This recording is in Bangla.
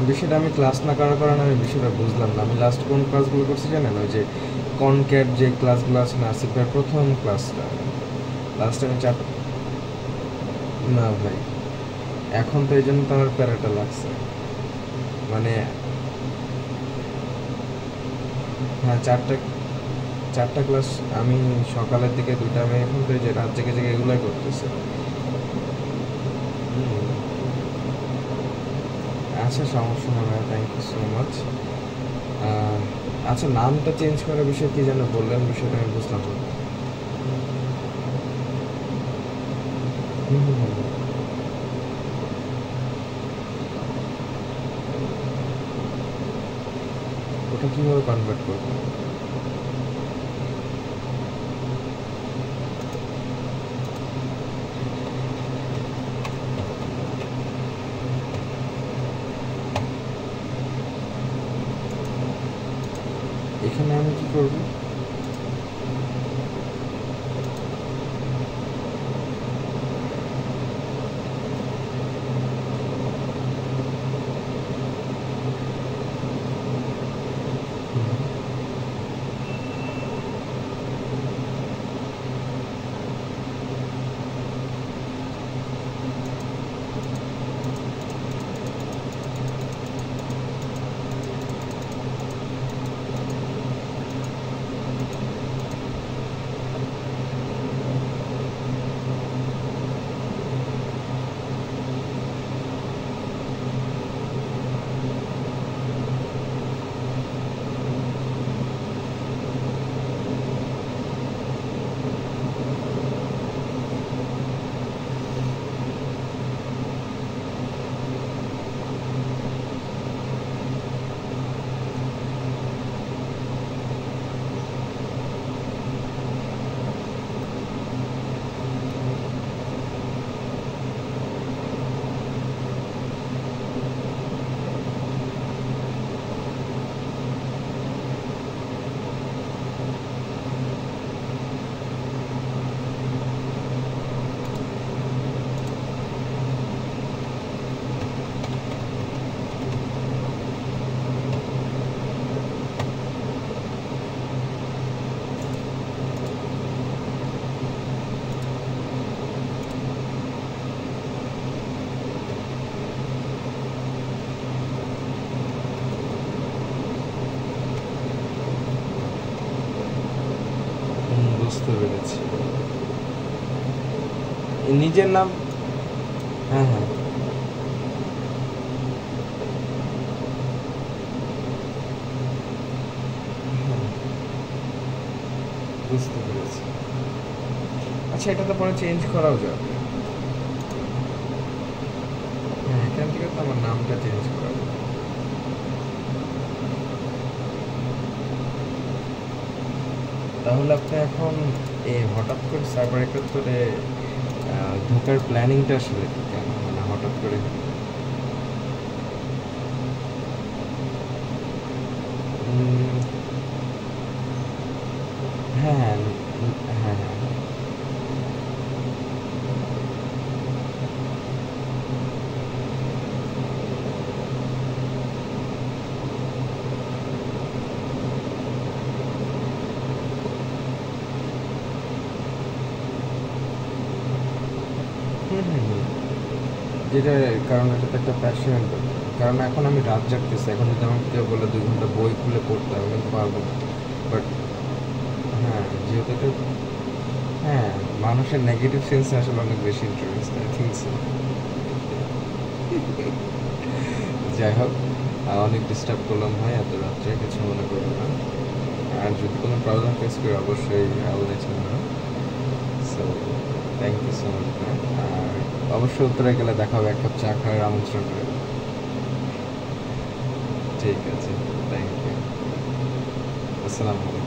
বিষয়টা আমি ক্লাস না করার কারণে আমি বিষয়টা বুঝলাম না। আমি লাস্ট কোন ক্লাসগুলো করছি জানেন? ওই যে কনক্যাট যে ক্লাসগুলো আছে না, আসিফের প্রথম ক্লাসটা লাস্ট আমি না ভাই, এখন তো এই জন্য তো আমার প্যারাটা লাগছে। মানে হ্যাঁ, চারটা ক্লাস আমি সকালের দিকে দুইটা, আমি এখন তো এই যে রাত জেগে জেগে এগুলোই করতেছি। আচ্ছা, সমস্যা না ভাই, থ্যাংক ইউ সো মাচ। আচ্ছা, নামটা চেঞ্জ করার বিষয়ে কি যেন বললেন, বিষয়টা আমি বুঝলাম না। হুম হুম হুম হুম। ওটা কীভাবে কনভার্ট করবো? এখানে আমি কি করবো? হুম, বুঝতে পেরেছি। নিজের নাম। হ্যাঁ হ্যাঁ হ্যাঁ, বুঝতে পেরেছি। আচ্ছা, এটা তো পরে চেঞ্জ করাও যাবে। হ্যাঁ, এখান থেকে তো আমার নামটা চেঞ্জ করা যাবে। তাহলে আপনি এখন হঠাৎ করে সাইবার একাত্তরে ঢোকার প্ল্যানিংটা আসলে কি, কেন মানে হঠাৎ করে? উম, হ্যাঁ হ্যাঁ হ্যাঁ হ্যাঁ হ্যাঁ। হুম হুম হুম। যেটা, কারণ এটা তো একটা প্যাশনের ব্যাপার। কারণ এখন আমি রাত জাগতেছি, এখন যদি আমাকে কেউ বলে 2 ঘন্টা বই খুলে পড়তে, আমি কিন্তু পারবো না। বাট হ্যাঁ, যেহেতু এটা, হ্যাঁ, মানুষের নেগেটিভ সেন্সে আসলে অনেক বেশি ইন্টারেস্ট, আই থিঙ্ক সো। যাই হোক, অনেক ডিস্টার্ব করলাম ভাই এত রাত্রে, কিছু মনে করবো না। আর যদি কোনো প্রবলেম ফেস করি অবশ্যই I will let you know. So thank you so much ভাই। আর অবশ্যই উত্তরে গেলে দেখা হবে, এক কাপ চা খাওয়ার আমন্ত্রণ করে। ঠিক আছে, থ্যাংক ইউ। আসসালামু আলাইকুম।